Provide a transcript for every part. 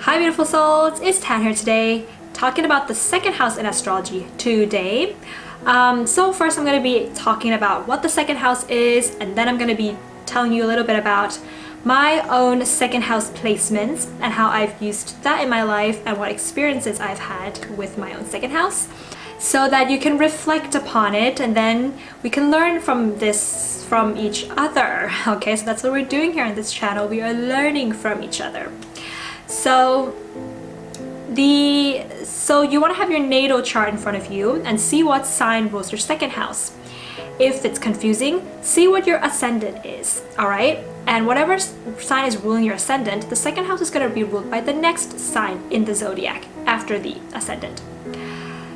Hi beautiful souls, it's Tan here today, talking about the second house in astrology today. So first I'm going to be talking about what the second house is, and then I'm going to be telling you a little bit about my own second house placements and how I've used that in my life and what experiences I've had with my own second house, so that you can reflect upon it and then we can learn from this from each other. Okay, so that's what we're doing here on this channel. We are learning from each other. So you want to have your natal chart in front of you and see what sign rules your second house. If it's confusing, see what your ascendant is, all right? And whatever sign is ruling your ascendant, the second house is going to be ruled by the next sign in the zodiac after the ascendant.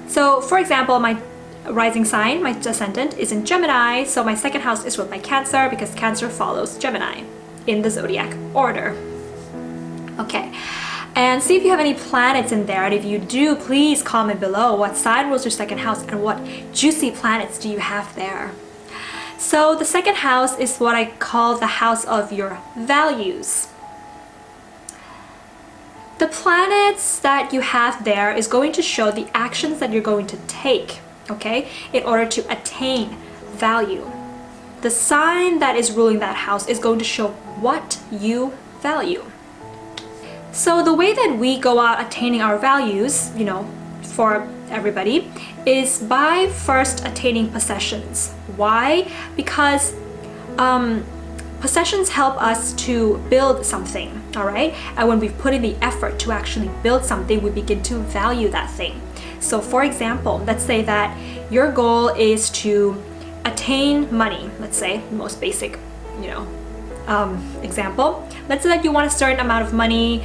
So for example, my rising sign, my ascendant, is in Gemini, so my second house is ruled by Cancer because Cancer follows Gemini in the zodiac order. Okay, and see if you have any planets in there, and if you do, please comment below what sign rules your second house and what juicy planets do you have there. So the second house is what I call the house of your values. The planets that you have there is going to show the actions that you're going to take, okay, in order to attain value. The sign that is ruling that house is going to show what you value. So the way that we go out attaining our values, you know, for everybody, is by first attaining possessions. Why? Because possessions help us to build something, all right? And when we've put in the effort to actually build something, we begin to value that thing. So for example, let's say that your goal is to attain money, let's say, most basic, you know, example. Let's say that you want a certain amount of money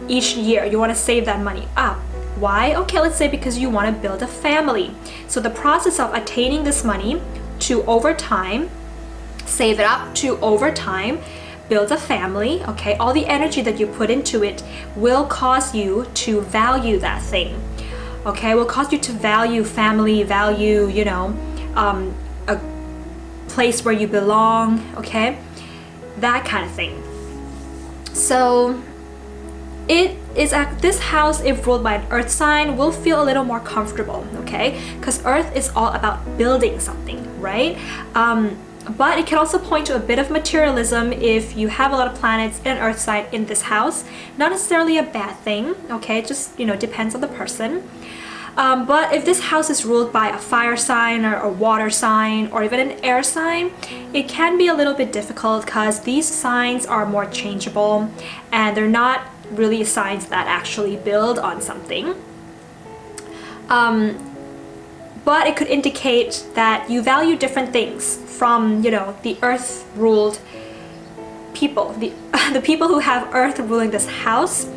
each year. You want to save that money up. Why? Okay, let's say because you want to build a family. So the process of attaining this money to over time, save it up to over time, build a family, okay, all the energy that you put into it will cause you to value that thing, okay, will cause you to value family, value, you know, a place where you belong, okay, that kind of thing. So it is at this house, if ruled by an earth sign, will feel a little more comfortable, okay, because earth is all about building something, right? But it can also point to a bit of materialism if you have a lot of planets in an earth sign in this house. Not necessarily a bad thing, okay, it just, you know, depends on the person. But if this house is ruled by a fire sign or a water sign or even an air sign, it can be a little bit difficult because these signs are more changeable and they're not really signs that actually build on something. But it could indicate that you value different things from, you know, the earth ruled people, the people who have earth ruling this house,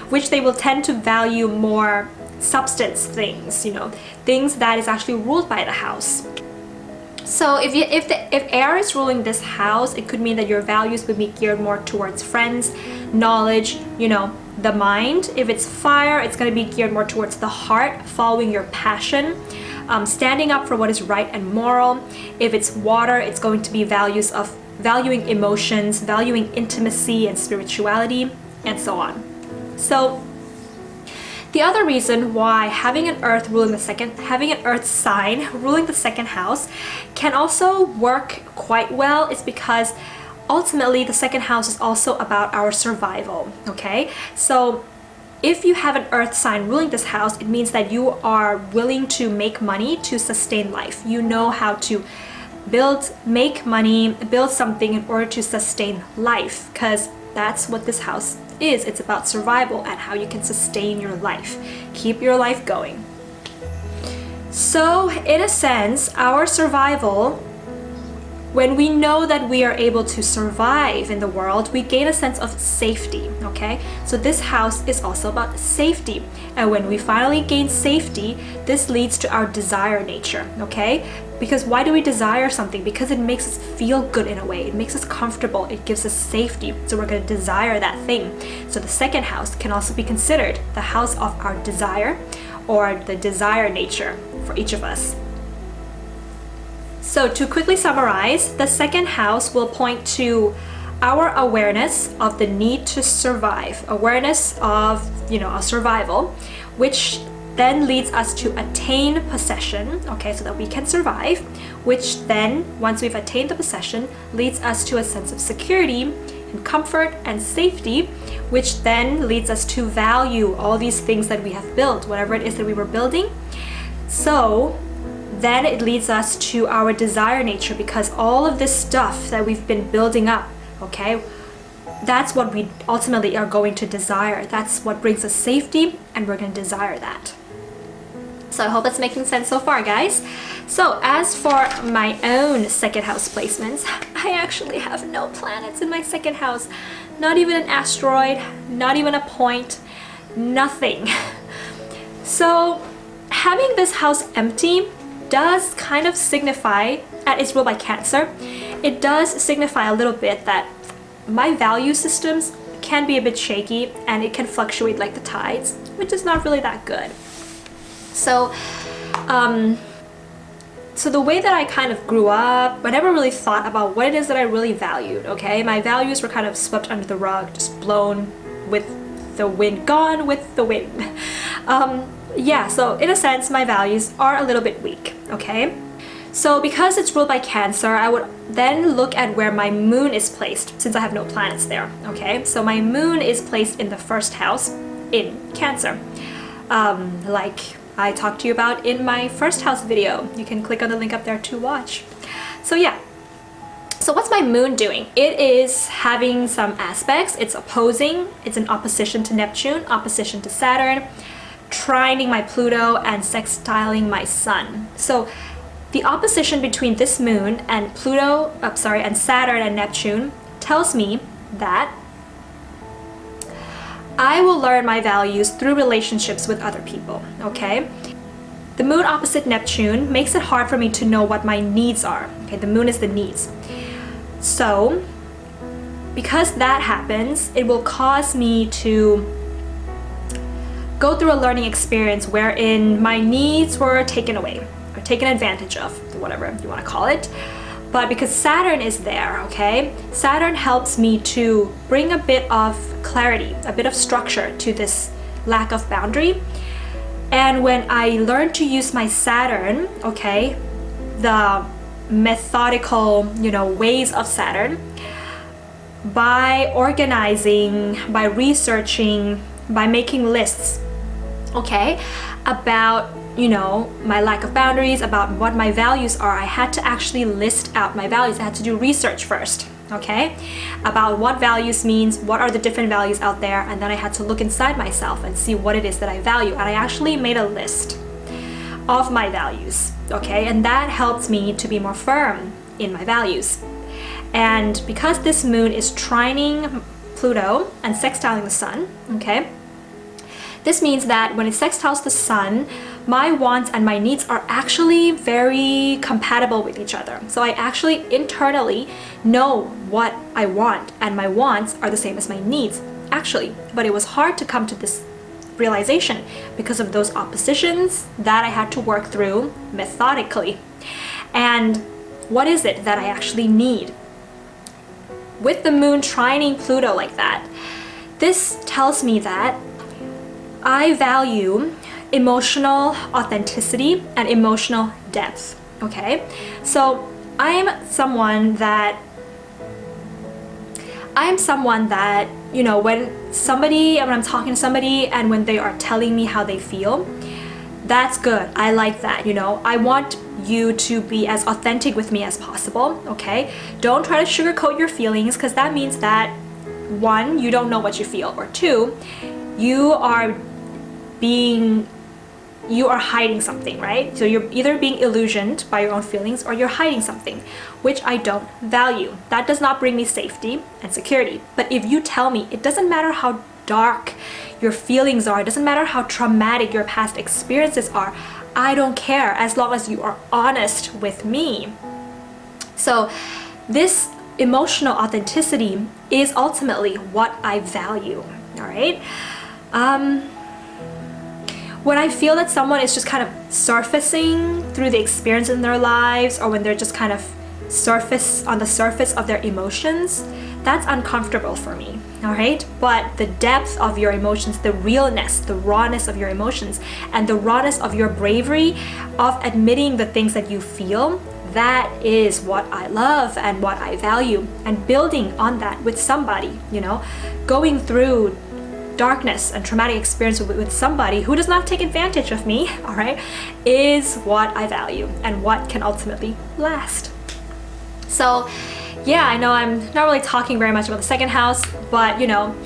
which they will tend to value more substance things, you know, things that is actually ruled by the house. So if air is ruling this house, it could mean that your values would be geared more towards friends, knowledge, you know, the mind. If it's fire, it's going to be geared more towards the heart, following your passion, standing up for what is right and moral. If it's water, it's going to be values of valuing emotions, valuing intimacy and spirituality, and so on. So the other reason why having an earth sign ruling the second house can also work quite well is because ultimately the second house is also about our survival, okay? So if you have an earth sign ruling this house, it means that you are willing to make money to sustain life. You know how to make money, build something in order to sustain life, because that's what this house is. It's about survival and how you can sustain your life, keep your life going. So in a sense, our survival, when we know that we are able to survive in the world, we gain a sense of safety, okay? So this house is also about safety. And when we finally gain safety, this leads to our desire nature, okay? Because why do we desire something? Because it makes us feel good in a way. It makes us comfortable. It gives us safety. So we're going to desire that thing. So the second house can also be considered the house of our desire or the desire nature for each of us. So to quickly summarize, the second house will point to our awareness of the need to survive, awareness of, a survival, which then leads us to attain possession, okay, so that we can survive, which then, once we've attained the possession, leads us to a sense of security and comfort and safety, which then leads us to value all these things that we have built, whatever it is that we were building. So then it leads us to our desire nature, because all of this stuff that we've been building up, okay, that's what we ultimately are going to desire. That's what brings us safety, and we're going to desire that. So I hope that's making sense so far, guys. So as for my own second house placements, I actually have no planets in my second house. Not even an asteroid, not even a point, nothing. So having this house empty does kind of signify, and it's ruled by Cancer, it does signify a little bit that my value systems can be a bit shaky and it can fluctuate like the tides, which is not really that good. So, so the way that I kind of grew up, I never really thought about what it is that I really valued, okay? My values were kind of swept under the rug, just blown with the wind, gone with the wind. Yeah, so in a sense, my values are a little bit weak, okay? So because it's ruled by Cancer, I would then look at where my moon is placed, since I have no planets there, okay? So my moon is placed in the first house in Cancer. Like I talked to you about in my first house video. You can click on the link up there to watch. So yeah. So what's my moon doing? It is having some aspects. It's opposing. It's in opposition to Neptune, opposition to Saturn, trining my Pluto, and sextiling my sun. So the opposition between this moon and Pluto, and Saturn and Neptune tells me that I will learn my values through relationships with other people, okay? The moon opposite Neptune makes it hard for me to know what my needs are, okay? The moon is the needs. So, because that happens, it will cause me to go through a learning experience wherein my needs were taken away, or taken advantage of, whatever you want to call it. But because Saturn is there, okay, Saturn helps me to bring a bit of clarity, a bit of structure to this lack of boundary. And when I learn to use my Saturn, okay, the methodical, ways of Saturn, by organizing, by researching, by making lists, okay, about my lack of boundaries, about what my values are, I had to actually list out my values. I had to do research first, okay, about what values means, what are the different values out there, and then I had to look inside myself and see what it is that I value. And I actually made a list of my values, okay, and that helped me to be more firm in my values. And because this moon is trining Pluto and sextiling the sun, okay, this means that when it sextiles the sun, my wants and my needs are actually very compatible with each other. So I actually internally know what I want, and my wants are the same as my needs, actually. But it was hard to come to this realization because of those oppositions that I had to work through methodically. And what is it that I actually need? With the moon trining Pluto like that, this tells me that I value emotional authenticity and emotional depth, okay? So I'm someone that, when I'm talking to somebody and when they are telling me how they feel, that's good. I like that, I want you to be as authentic with me as possible, okay? Don't try to sugarcoat your feelings, because that means that, one, you don't know what you feel, or two, you are hiding something, right? So you're either being illusioned by your own feelings, or you're hiding something, which I don't value. That does not bring me safety and security. But if you tell me, it doesn't matter how dark your feelings are, it doesn't matter how traumatic your past experiences are, I don't care, as long as you are honest with me. So this emotional authenticity is ultimately what I value, all right? When I feel that someone is just kind of surfacing through the experience in their lives, or when they're just kind of on the surface of their emotions, that's uncomfortable for me, all right? But the depth of your emotions, the realness, the rawness of your emotions, and the rawness of your bravery of admitting the things that you feel, that is what I love and what I value. And building on that with somebody, you know, going through darkness and traumatic experience with somebody who does not take advantage of me, all right, is what I value and what can ultimately last. So yeah, I know I'm not really talking very much about the second house, but you know,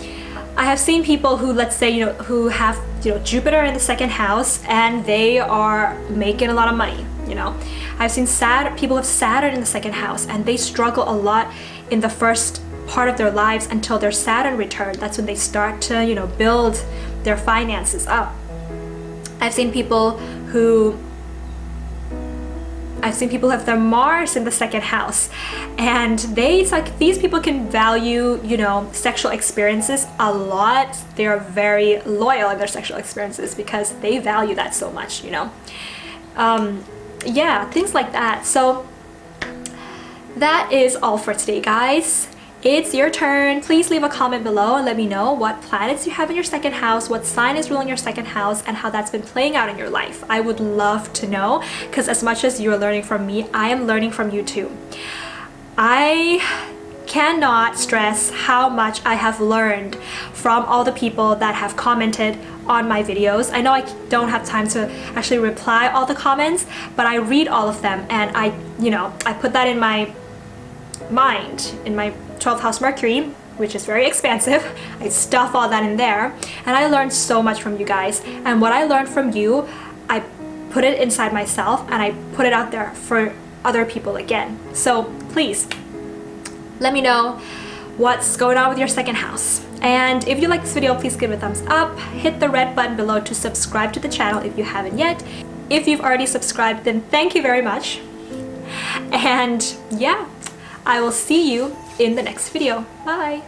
I have seen people who, let's say, you know, who have, you know, Jupiter in the second house and they are making a lot of money, you know. I've seen people have Saturn in the second house and they struggle a lot in the first part of their lives until their Saturn return. That's when they start to, you know, build their finances up. I've seen people who have their Mars in the second house, and it's like these people can value, you know, sexual experiences a lot. They are very loyal in their sexual experiences because they value that so much, you know. Yeah, things like that. So that is all for today, guys. It's your turn. Please leave a comment below and let me know what planets you have in your second house, what sign is ruling your second house, and how that's been playing out in your life. I would love to know, because as much as you're learning from me, I am learning from you too. I cannot stress how much I have learned from all the people that have commented on my videos. I know I don't have time to actually reply all the comments, but I read all of them, and I put that in my mind, in my 12th house Mercury, which is very expansive. I stuff all that in there, and I learned so much from you guys. And what I learned from you, I put it inside myself and I put it out there for other people again. So please let me know what's going on with your second house. And if you like this video, please give it a thumbs up. Hit the red button below to subscribe to the channel if you haven't yet. If you've already subscribed, then thank you very much. And yeah, I will see you in the next video. Bye!